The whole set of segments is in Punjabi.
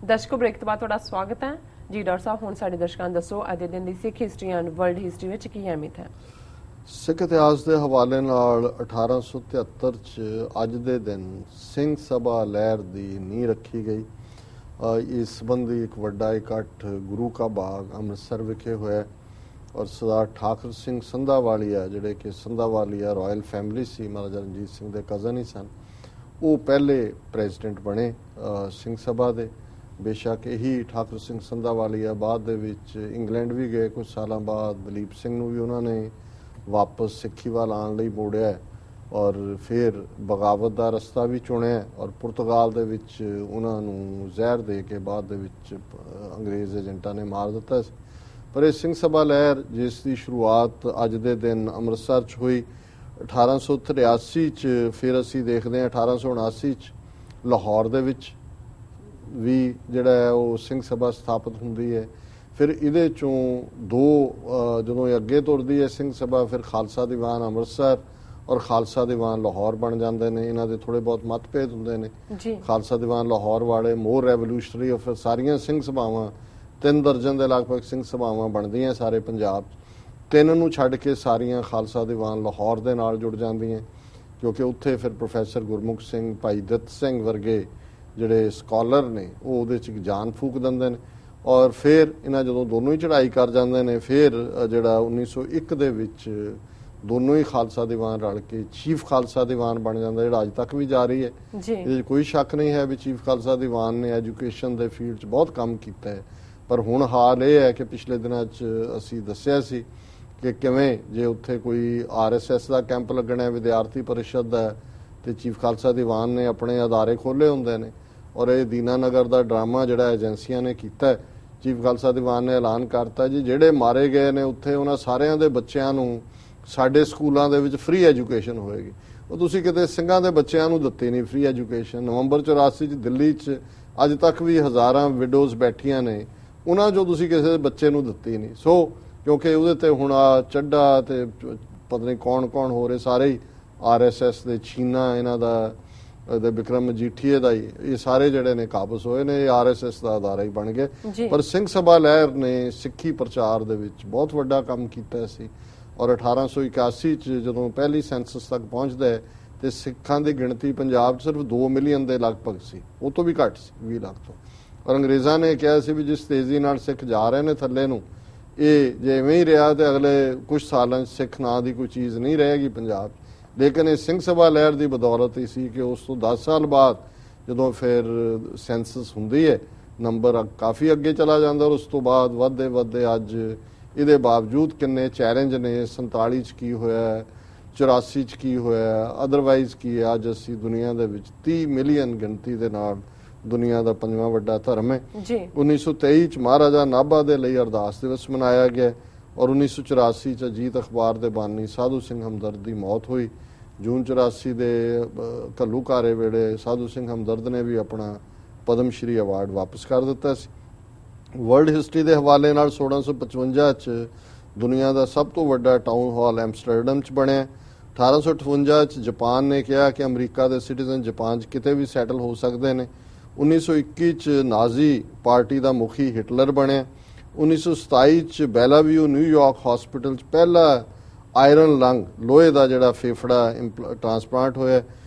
ਦਰਸ਼ਕੋ ਬ੍ਰੇਕ ਤੋਂ ਬਾਅਦ ਤੁਹਾਡਾ ਸਵਾਗਤ ਹੈ ਜੀ। ਡਾਕਟਰ ਸਾਹਿਬ ਹੁਣ ਸਾਡੇ ਦਰਸ਼ਕਾਂ ਨੂੰ ਦੱਸੋ ਅੱਜ ਦੇ ਦਿਨ ਦੀ ਸਿੱਖ ਹਿਸਟਰੀ ਐਂਡ ਵਰਲਡ ਹਿਸਟਰੀ ਵਿੱਚ ਕੀ ਅਹਿਮੀਅਤ ਹੈ? ਸਿੱਖ ਇਤਿਹਾਸ ਦੇ ਹਵਾਲੇ ਨਾਲ 1873 ਚ ਅੱਜ ਦੇ ਦਿਨ ਸਿੰਘ ਸਭਾ ਲਹਿਰ ਦੀ ਨੀਂਹ ਰੱਖੀ ਗਈ। ਇਸ ਸੰਬੰਧੀ ਇੱਕ ਵੱਡਾ ਇਕੱਠ ਗੁਰੂ ਕਾ ਬਾਗ ਅੰਮ੍ਰਿਤਸਰ ਵਿਖੇ ਹੋਇਆ ਔਰ ਸਰਦਾਰ ਠਾਕੁਰ ਸਿੰਘ ਸੰਧਾਵਾਲੀਆ ਜਿਹੜੇ ਕਿ ਸੰਧਾਵਾਲੀਆ ਰਾਇਲ ਫੈਮਿਲੀ ਸੀ, ਮਹਾਰਾਜਾ ਰਣਜੀਤ ਸਿੰਘ ਦੇ ਕਜ਼ਨ ਹੀ ਸਨ, ਉਹ ਪਹਿਲੇ ਪ੍ਰੈਜ਼ੀਡੈਂਟ ਬਣੇ ਸਿੰਘ ਸਭਾ ਦੇ। ਬੇਸ਼ੱਕ ਇਹੀ ਠਾਕੁਰ ਸਿੰਘ ਸੰਧਾਵਾਲੀਆ ਬਾਅਦ ਦੇ ਵਿੱਚ ਇੰਗਲੈਂਡ ਵੀ ਗਏ, ਕੁਝ ਸਾਲਾਂ ਬਾਅਦ ਦਲੀਪ ਸਿੰਘ ਨੂੰ ਵੀ ਉਹਨਾਂ ਨੇ ਵਾਪਸ ਸਿੱਖੀ ਵੱਲ ਆਉਣ ਲਈ ਮੋੜਿਆ ਔਰ ਫਿਰ ਬਗਾਵਤ ਦਾ ਰਸਤਾ ਵੀ ਚੁਣਿਆ ਔਰ ਪੁਰਤਗਾਲ ਦੇ ਵਿੱਚ ਉਹਨਾਂ ਨੂੰ ਜ਼ਹਿਰ ਦੇ ਕੇ ਬਾਅਦ ਦੇ ਵਿੱਚ ਅੰਗਰੇਜ਼ ਏਜੰਟਾਂ ਨੇ ਮਾਰ ਦਿੱਤਾ ਸੀ। ਪਰ ਇਹ ਸਿੰਘ ਸਭਾ ਲਹਿਰ ਜਿਸ ਦੀ ਸ਼ੁਰੂਆਤ ਅੱਜ ਦੇ ਦਿਨ ਅੰਮ੍ਰਿਤਸਰ 'ਚ ਹੋਈ 1883 ਚ, ਫਿਰ ਅਸੀਂ ਦੇਖਦੇ ਹਾਂ 1879 ਚ ਲਾਹੌਰ ਦੇ ਵਿੱਚ ਵੀ ਜਿਹੜਾ ਹੈ ਉਹ ਸਿੰਘ ਸਭਾ ਸਥਾਪਿਤ ਹੁੰਦੀ ਹੈ। ਫਿਰ ਇਹਦੇ ਚੋਂ ਦੋ ਜਦੋਂ ਇਹ ਅੱਗੇ ਤੁਰਦੀ ਹੈ ਸਿੰਘ ਸਭਾ, ਫਿਰ ਖਾਲਸਾ ਦੀਵਾਨ ਅੰਮ੍ਰਿਤਸਰ ਔਰ ਖਾਲਸਾ ਦੀਵਾਨ ਲਾਹੌਰ ਬਣ ਜਾਂਦੇ ਨੇ। ਇਹਨਾਂ ਦੇ ਥੋੜੇ ਬਹੁਤ ਮਤਭੇਦ ਹੁੰਦੇ ਨੇ। ਖਾਲਸਾ ਦੀਵਾਨ ਲਾਹੌਰ ਵਾਲੇ ਮੋਰ ਰੈਵੋਲੂਸ਼ਨਰੀ, ਫਿਰ ਸਾਰੀਆਂ ਸਿੰਘ ਸਭਾਵਾਂ 3 ਦਰਜਨ ਦੇ ਲਗਭਗ ਸਿੰਘ ਸਭਾਵਾਂ ਬਣਦੀਆਂ ਸਾਰੇ ਪੰਜਾਬ 'ਚ। 3 ਨੂੰ ਛੱਡ ਕੇ ਸਾਰੀਆਂ ਖਾਲਸਾ ਦੀਵਾਨ ਲਾਹੌਰ ਦੇ ਨਾਲ ਜੁੜ ਜਾਂਦੀਆਂ ਕਿਉਂਕਿ ਉੱਥੇ ਫਿਰ ਪ੍ਰੋਫੈਸਰ ਗੁਰਮੁਖ ਸਿੰਘ, ਭਾਈ ਦਿੱਤ ਸਿੰਘ ਵਰਗੇ ਜਿਹੜੇ ਸਕਾਲਰ ਨੇ ਉਹ ਉਹਦੇ 'ਚ ਜਾਨ ਫੂਕ ਦਿੰਦੇ ਨੇ ਔਰ ਫਿਰ ਇਹਨਾਂ ਜਦੋਂ ਦੋਨੋਂ ਹੀ ਚੜ੍ਹਾਈ ਕਰ ਜਾਂਦੇ ਨੇ, ਫਿਰ ਜਿਹੜਾ 1901 ਦੇ ਵਿੱਚ ਦੋਨੋਂ ਹੀ ਖਾਲਸਾ ਦੀਵਾਨ ਰਲ ਕੇ ਚੀਫ ਖਾਲਸਾ ਦੀਵਾਨ ਬਣ ਜਾਂਦਾ, ਜਿਹੜਾ ਅੱਜ ਤੱਕ ਵੀ ਜਾਰੀ ਹੈ। ਇਹਦੇ 'ਚ ਕੋਈ ਸ਼ੱਕ ਨਹੀਂ ਹੈ ਵੀ ਚੀਫ ਖਾਲਸਾ ਦੀਵਾਨ ਨੇ ਐਜੂਕੇਸ਼ਨ ਦੇ ਫੀਲਡ 'ਚ ਬਹੁਤ ਕੰਮ ਕੀਤਾ ਹੈ। ਪਰ ਹੁਣ ਹਾਲ ਇਹ ਹੈ ਕਿ ਪਿਛਲੇ ਦਿਨਾਂ 'ਚ ਅਸੀਂ ਦੱਸਿਆ ਸੀ ਕਿ ਕਿਵੇਂ ਜੇ ਉੱਥੇ ਕੋਈ RSS ਦਾ ਕੈਂਪ ਲੱਗਣਾ ਹੈ, ਵਿਦਿਆਰਥੀ ਪਰਿਸ਼ਦ ਦਾ, ਤੇ ਚੀਫ ਖਾਲਸਾ ਦੀਵਾਨ ਨੇ ਆਪਣੇ ਅਦਾਰੇ ਖੋਲ੍ਹੇ ਹੁੰਦੇ ਨੇ ਔਰ ਇਹ ਦੀਨਾਨਗਰ ਦਾ ਡਰਾਮਾ ਜਿਹੜਾ ਏਜੰਸੀਆਂ ਨੇ ਕੀਤਾ, ਚੀਫ ਖਾਲਸਾ ਦੀਵਾਨ ਨੇ ਐਲਾਨ ਕਰਤਾ ਜੀ ਜਿਹੜੇ ਮਾਰੇ ਗਏ ਨੇ ਉੱਥੇ ਉਹਨਾਂ ਸਾਰਿਆਂ ਦੇ ਬੱਚਿਆਂ ਨੂੰ ਸਾਡੇ ਸਕੂਲਾਂ ਦੇ ਵਿੱਚ ਫ੍ਰੀ ਐਜੂਕੇਸ਼ਨ ਹੋਏਗੀ। ਉਹ ਤੁਸੀਂ ਕਿਤੇ ਸਿੰਘਾਂ ਦੇ ਬੱਚਿਆਂ ਨੂੰ ਦਿੱਤੀ ਨਹੀਂ ਫ੍ਰੀ ਐਜੂਕੇਸ਼ਨ। ਨਵੰਬਰ 84 ਚ ਦਿੱਲੀ 'ਚ ਅੱਜ ਤੱਕ ਵੀ ਹਜ਼ਾਰਾਂ ਵਿਡੋਜ਼ ਬੈਠੀਆਂ ਨੇ, ਉਹਨਾਂ 'ਚੋਂ ਤੁਸੀਂ ਕਿਸੇ ਦੇ ਬੱਚੇ ਨੂੰ ਦਿੱਤੀ ਨਹੀਂ। ਸੋ ਕਿਉਂਕਿ ਉਹਦੇ ਤੇ ਹੁਣ ਆ ਚੱਡਾ ਤੇ ਪਤਾ ਨਹੀਂ ਕੌਣ ਕੌਣ ਹੋ ਰਹੇ, ਸਾਰੇ ਹੀ RSS ਦੇ ਛੀਨਾ ਇਹਨਾਂ ਦਾ ਬਿਕਰਮ ਮਜੀਠੀਏ ਦਾ ਹੀ, ਇਹ ਸਾਰੇ ਜਿਹੜੇ ਨੇ ਕਾਬਜ਼ ਹੋਏ ਨੇ, ਇਹ RSS ਦਾ ਅਦਾਰਾ ਹੀ ਬਣ ਗਏ। ਪਰ ਸਿੰਘ ਸਭਾ ਲਹਿਰ ਨੇ ਸਿੱਖੀ ਪ੍ਰਚਾਰ ਦੇ ਵਿੱਚ ਬਹੁਤ ਵੱਡਾ ਕੰਮ ਕੀਤਾ ਸੀ ਔਰ 1881 ਚ ਜਦੋਂ ਪਹਿਲੀ ਸੈਂਸਸ ਤੱਕ ਪਹੁੰਚਦਾ ਹੈ ਤੇ ਸਿੱਖਾਂ ਦੀ ਗਿਣਤੀ ਪੰਜਾਬ 'ਚ ਸਿਰਫ 2 ਮਿਲੀਅਨ ਦੇ ਲਗਭਗ ਸੀ, ਉਹ ਤੋਂ ਵੀ ਘੱਟ ਸੀ, 20 ਲੱਖ ਤੋਂ। ਔਰ ਅੰਗਰੇਜ਼ਾਂ ਨੇ ਕਿਹਾ ਸੀ ਵੀ ਜਿਸ ਤੇਜ਼ੀ ਨਾਲ ਸਿੱਖ ਜਾ ਰਹੇ ਨੇ ਥੱਲੇ ਨੂੰ, ਇਹ ਜੇ ਇਵੇਂ ਹੀ ਰਿਹਾ ਤੇ ਅਗਲੇ ਕੁਝ ਸਾਲਾਂ 'ਚ ਸਿੱਖ ਨਾਂ ਦੀ ਕੋਈ ਚੀਜ਼ ਨਹੀਂ ਰਹੇਗੀ ਪੰਜਾਬ 'ਚ। ਲੇਕਿਨ ਇਹ ਸਿੰਘ ਸਭਾ ਲਹਿਰ ਦੀ ਬਦੌਲਤ ਹੀ ਸੀ ਕਿ ਉਸ ਤੋਂ 10 ਸਾਲ ਬਾਅਦ ਜਦੋਂ ਫਿਰ ਸੈਂਸਸ ਹੁੰਦੀ ਹੈ, ਨੰਬਰ ਕਾਫੀ ਅੱਗੇ ਚਲਾ ਜਾਂਦਾ ਔਰ ਉਸ ਤੋਂ ਬਾਅਦ ਵੱਧਦੇ ਵੱਧਦੇ ਅੱਜ ਇਹਦੇ ਬਾਵਜੂਦ ਕਿੰਨੇ ਚੈਲੰਜ ਨੇ, 47 ਚ ਕੀ ਹੋਇਆ, 84 ਚ ਕੀ ਹੋਇਆ, ਅਦਰਵਾਈਜ਼ ਕੀ ਹੈ, ਅੱਜ ਅਸੀਂ ਦੁਨੀਆ ਦੇ ਵਿੱਚ 30 ਮਿਲੀਅਨ ਗਿਣਤੀ ਦੇ ਨਾਲ ਦੁਨੀਆ ਦਾ 5ਵਾਂ ਵੱਡਾ ਧਰਮ ਹੈ। 1923 ਚ ਮਹਾਰਾਜਾ ਨਾਭਾ ਦੇ ਲਈ ਅਰਦਾਸ ਦਿਵਸ ਮਨਾਇਆ ਗਿਆ ਔਰ 1984 ਚ ਅਜੀਤ ਅਖਬਾਰ ਦੇ ਬਾਨੀ ਸਾਧੂ ਸਿੰਘ ਹਮਦਰਦ ਦੀ ਮੌਤ ਹੋਈ। ਜੂਨ 84 ਦੇ ਘੱਲੂਘਾਰੇ ਵੇਲੇ ਸਾਧੂ ਸਿੰਘ ਹਮਦਰਦ ਨੇ ਵੀ ਆਪਣਾ ਪਦਮ ਸ਼੍ਰੀ ਅਵਾਰਡ ਵਾਪਸ ਕਰ ਦਿੱਤਾ ਸੀ। ਵਰਲਡ ਹਿਸਟਰੀ ਦੇ ਹਵਾਲੇ ਨਾਲ 1655 ਚ ਦੁਨੀਆ ਦਾ ਸਭ ਤੋਂ ਵੱਡਾ ਟਾਊਨ ਹਾਲ ਐਮਸਟਰਡਮ ਚ ਬਣਿਆ। 1858 ਚ ਜਾਪਾਨ ਨੇ ਕਿਹਾ ਕਿ ਅਮਰੀਕਾ ਦੇ ਸਿਟੀਜ਼ਨ ਜਾਪਾਨ 'ਚ ਕਿਤੇ ਵੀ ਸੈਟਲ ਹੋ ਸਕਦੇ ਨੇ। 1921 ਚ ਨਾਜ਼ੀ ਪਾਰਟੀ ਦਾ ਮੁਖੀ ਹਿਟਲਰ ਬਣਿਆ। 1927 ਚ ਬੈਲਾਵਿਊ ਨਿਊਯਾਰਕ ਹਸਪੀਟਲ 'ਚ ਪਹਿਲਾ ਆਇਰਨ ਲੰਗ, ਲੋਹੇ ਦਾ ਜਿਹੜਾ ਫੇਫੜਾ ਟ੍ਰਾਂਸਪਲਾਂਟ ਹੋਇਆ।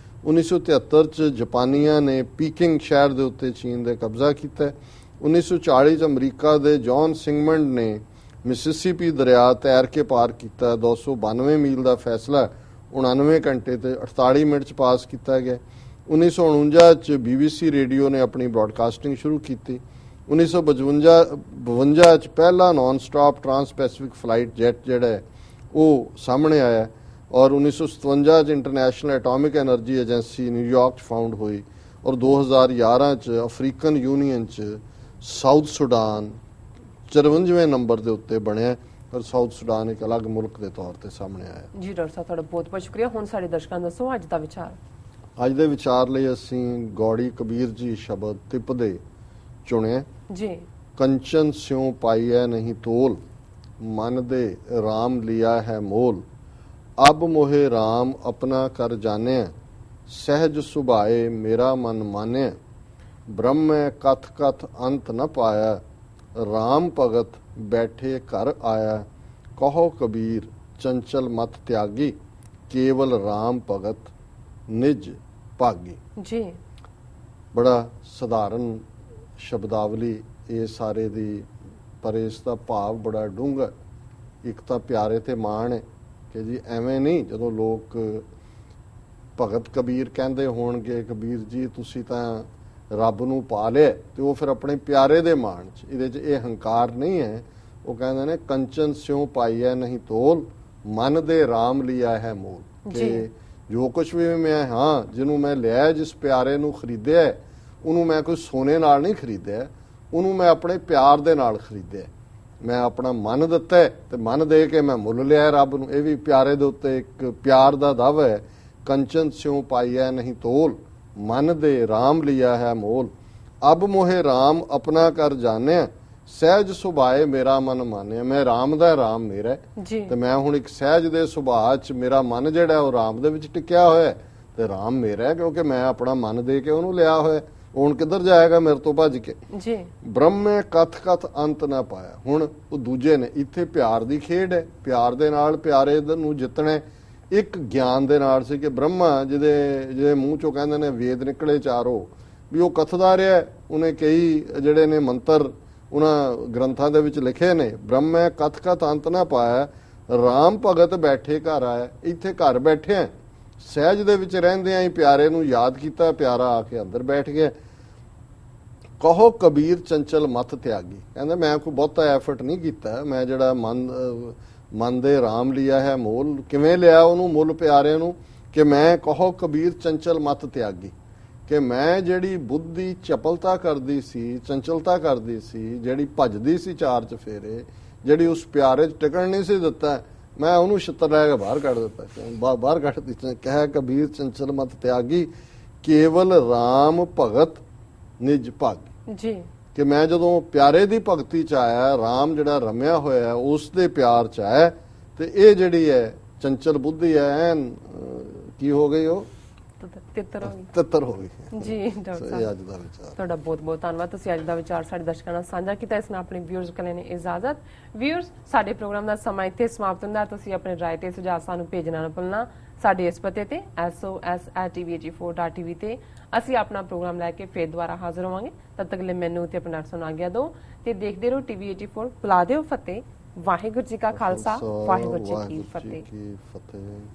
1973 ਚ ਜਾਪਾਨੀਆਂ ਨੇ ਪੀਕਿੰਗ ਸ਼ਹਿਰ ਦੇ ਉੱਤੇ ਚੀਨ ਦੇ ਕਬਜ਼ਾ ਕੀਤਾ। 1940 ਚ ਅਮਰੀਕਾ ਦੇ ਜੌਨ ਸਿੰਗਮੰਡ ਨੇ ਮਿਸਿਸਿਪੀ ਦਰਿਆ ਤੈਰ ਕੇ ਪਾਰ ਕੀਤਾ। 292 ਮੀਲ ਦਾ ਫੈਸਲਾ 99 ਘੰਟੇ ਤੇ 48 ਮਿੰਟ ਚ ਪਾਸ ਕੀਤਾ ਗਿਆ। 1949 ਚ BBC ਰੇਡੀਓ ਨੇ ਆਪਣੀ ਬ੍ਰਾਡਕਾਸਟਿੰਗ ਸ਼ੁਰੂ ਕੀਤੀ। 1952 ਚ ਪਹਿਲਾ non stop trans Pacific flight jet ਜਿਹੜਾ ਹੈ ਉਹ ਸਾਹਮਣੇ ਆਇਆ ਔਰ 1957 ਚ international atomic energy agency New York 'ਚ ਫਾਊਂਡ ਹੋਈ ਔਰ 2011 ਚ ਅਫਰੀਕਨ ਯੂਨੀਅਨ 'ਚ ਸਾਊਥ ਸੁਡਾਨ 54ਵੇਂ ਨੰਬਰ ਦੇ ਉੱਤੇ ਬਣਿਆ ਔਰ ਸਾਊਥ ਸੁਡਾਨ ਇੱਕ ਅਲੱਗ ਮੁਲਕ ਦੇ ਤੌਰ ਤੇ ਸਾਹਮਣੇ ਆਇਆ। ਜੀ ਡਾਕਟਰ ਸਾਹਿਬ, ਤੁਹਾਡਾ ਬਹੁਤ ਬਹੁਤ ਸ਼ੁਕਰੀਆ। ਹੁਣ ਸਾਡੇ ਦਰਸ਼ਕਾਂ ਨੂੰ ਦੱਸੋ ਅੱਜ ਦਾ ਵਿਚਾਰ। ਅੱਜ ਦੇ ਵਿਚਾਰ ਲਈ ਅਸੀਂ ਗੌੜੀ ਕਬੀਰ ਜੀ ਸ਼ਬਦ ਤਿਪਦੇ ਚੁਣਿਆ ਜੀ। ਕੰਚਨ ਸਿਉ ਪਾਈਐ ਨਹੀਂ ਤੋਲ, ਮਨ ਦੇ ਰਾਮ ਲਿਆ ਹੈ ਮੋਲ। ਅਬ ਮੋਹੇ ਰਾਮ ਆਪਣਾ ਕਰ ਜਾਣਿਆ, ਸਹਿਜ ਸੁਭਾਏ ਮੇਰਾ ਮਨ ਮਾਨਿਆ। ब्रह्म कथ कथ अंत न पाया, राम भगत बैठे घर आया। कहो कबीर चंचल मत त्यागी, केवल राम भगत निज भागी। जी बड़ा सधारण शब्दावली ये सारे दी, पर इसका भाव बड़ा डूंगा। एक तो प्यारे ते मान है कि जी एवें नहीं जदों लोग भगत कबीर कहते होणगे कबीर जी तुसी तां रब नूं पा लिया, तो वो फिर अपने प्यारे दे मान च, इहदे च ये हंकार नहीं है। वो कहते ने कंचन स्यों पाई है नहीं तोल, मन दे राम लिया है मोल। कि जो कुछ भी मैं हाँ जिन्हों मैं लिया, जिस प्यारे नूं खरीदिया है, उन्होंने मैं कोई सोने नाल नहीं खरीदिया, उन्होंने मैं अपने प्यार दे नाल खरीदिया। मैं अपना मन दिता है ते मन दे के मैं मुल लिया रब नूं। ये भी प्यारे दे उत्ते एक प्यार दा दावा है। कंचन स्यों पाई है नहीं तोल, मन दे राम लिया है मोल। अब मोहे राम अपना कर जाने, सहज सुभाए मेरा मन माने। मैं राम दा राम मेरा है जी ते मैं हुण एक सहज दे सुभाਅ च मेरा मन जिहड़ा ਉਹ राम दे विच टिकिया होया है ते राम मेरा है, क्योंकि मैं अपना मन दे के ਉਹਨੂੰ लिया होया। ਹੁਣ किधर जाएगा मेरे तो भज के। जी ब्रह्म कथ कथ अंत ना पाया। ਹੁਣ ਉਹ ਦੂਜੇ ਨੇ ਇੱਥੇ ਪਿਆਰ ਦੀ ਖੇਡ ਹੈ, ਪਿਆਰ ਦੇ ਨਾਲ ਪਿਆਰੇ ਨੂੰ ਜਿੱਤਣਾ। ਇੱਕ ਗਿਆਨ ਦੇ ਨਾਲ ਸੀ ਕਿ ਬ੍ਰਹਮਾ ਜਿਹਦੇ ਮੂੰਹ ਚੋਂ ਕਹਿੰਦੇ ਨੇ ਵੇਦ ਨਿਕਲੇ ਚਾਰੋ, ਵੀ ਉਹ ਕਥਦਾ ਰਿਹਾ। ਉਹਨੇ ਕਈ ਜਿਹੜੇ ਨੇ ਮੰਤਰ ਉਹਨਾਂ ਗ੍ਰੰਥਾਂ ਦੇ ਵਿੱਚ ਲਿਖੇ ਨੇ। ਬ੍ਰਹਮ ਕਥ ਕਥ ਅੰਤ ਨਾ ਪਾਇਆ, ਰਾਮ ਭਗਤ ਬੈਠੇ ਘਰ ਆਇਆ। ਇੱਥੇ ਘਰ ਬੈਠੇ ਆ, ਸਹਿਜ ਦੇ ਵਿੱਚ ਰਹਿੰਦੇ ਆਂ, ਪਿਆਰੇ ਨੂੰ ਯਾਦ ਕੀਤਾ, ਪਿਆਰਾ ਆ ਕੇ ਅੰਦਰ ਬੈਠ ਗਿਆ। ਕਹੋ ਕਬੀਰ ਚੰਚਲ ਮਤ ਤਿਆਗੀ। ਕਹਿੰਦਾ ਮੈਂ ਕੋਈ ਬਹੁਤਾ ਐਫਰਟ ਨਹੀਂ ਕੀਤਾ, ਮੈਂ ਜਿਹੜਾ ਮਨ ਦੇ ਰਾਮ ਲਿਆ ਹੈ ਮੋਲ। ਕਿਵੇਂ ਲਿਆ ਉਹਨੂੰ ਮੁੱਲ ਪਿਆਰੇ ਨੂੰ? ਕਿ ਮੈਂ ਕਹੋ ਕਬੀਰ ਚੰਚਲ ਮਤ ਤਿਆਗੀ, ਕਿ ਮੈਂ ਜਿਹੜੀ ਬੁੱਧੀ ਚਪਲਤਾ ਕਰਦੀ ਸੀ, ਚੰਚਲਤਾ ਕਰਦੀ ਸੀ, ਜਿਹੜੀ ਭੱਜਦੀ ਸੀ ਚਾਰ ਚਫੇਰੇ, ਜਿਹੜੀ ਉਸ ਪਿਆਰੇ 'ਚ ਟਿਕਣ ਨਹੀਂ ਸੀ ਦਿੱਤਾ, ਮੈਂ ਉਹਨੂੰ ਛਿੱਤਰ ਲੈ ਕੇ ਬਾਹਰ ਕੱਢ ਦਿੱਤਾ। ਬਾਹਰ ਕੱਢ ਦਿੱਤਾ। ਕਹਿ ਕਬੀਰ ਚੰਚਲ ਮਤ ਤਿਆਗੀ, ਕੇਵਲ ਰਾਮ ਭਗਤ ਨਿਜ ਭਾਗੀ। ਜੀ ਕਿ ਮੈਂ ਜਦੋਂ ਪਿਆਰੇ ਦੀ ਭਗਤੀ 'ਚ ਆਇਆ, ਰਾਮ ਜਿਹੜਾ ਰਮਿਆ ਹੋਇਆ ਉਸ ਦੇ ਪਿਆਰ 'ਚ ਆਇਆ, ਤੇ ਇਹ ਜਿਹੜੀ ਹੈ ਚੰਚਲ ਬੁੱਧੀ ਹੈ ਐਨ ਕੀ ਹੋ ਗਈ, ਉਹ ਤਿੱਤਰ ਹੋ ਗਈ। ਜੀ ਡਾਕਟਰ ਸਾਹਿਬ, ਅੱਜ ਦਾ ਵਿਚਾਰ ਤੁਹਾਡਾ ਬਹੁਤ ਬਹੁਤ ਧੰਨਵਾਦ। ਤੁਸੀਂ ਅੱਜ ਦਾ ਵਿਚਾਰ ਸਾਡੇ ਦਰਸ਼ਕਾਂ ਨਾਲ ਸਾਂਝਾ ਕੀਤਾ। ਇਸ ਨਾਲ ਆਪਣੇ ਵਿਊਅਰਸ ਕੋਲ ਨੇ ਇਜਾਜ਼ਤ। ਵਿਊਅਰਸ, ਸਾਡੇ ਪ੍ਰੋਗਰਾਮ ਦਾ ਸਮਾਂ ਇੱਥੇ ਸਮਾਪਤ ਹੁੰਦਾ। ਤੁਸੀਂ ਆਪਣੇ ਰਾਏ ਤੇ ਸੁਝਾਅ ਸਾਨੂੰ ਭੇਜਣਾ ਨਾ ਭੁੱਲਣਾ। ਸਾਡੇ ਇਸ ਪਤੇ ਤੇ sos@tv84.tv ਤੇ ਅਸੀਂ ਆਪਣਾ ਪ੍ਰੋਗਰਾਮ ਲੈ ਕੇ ਫੇਰ ਦੁਬਾਰਾ ਹਾਜ਼ਰ ਹੋਵਾਂਗੇ। ਤਦ ਤੱਕ ਲਈ ਮੈਨੂੰ ਤੇ ਆਪਣਾ ਸੁਣਾ ਗਿਆ ਦਿਓ ਤੇ ਦੇਖਦੇ ਰਹੋ TV84। ਬੁਲਾ ਦਿਓ ਫਤਿਹ। ਵਾਹਿਗੁਰੂ ਜੀ ਕਾ ਖਾਲਸਾ, ਵਾਹਿਗੁਰੂ ਜੀ ਕੀ ਫਤਿਹ।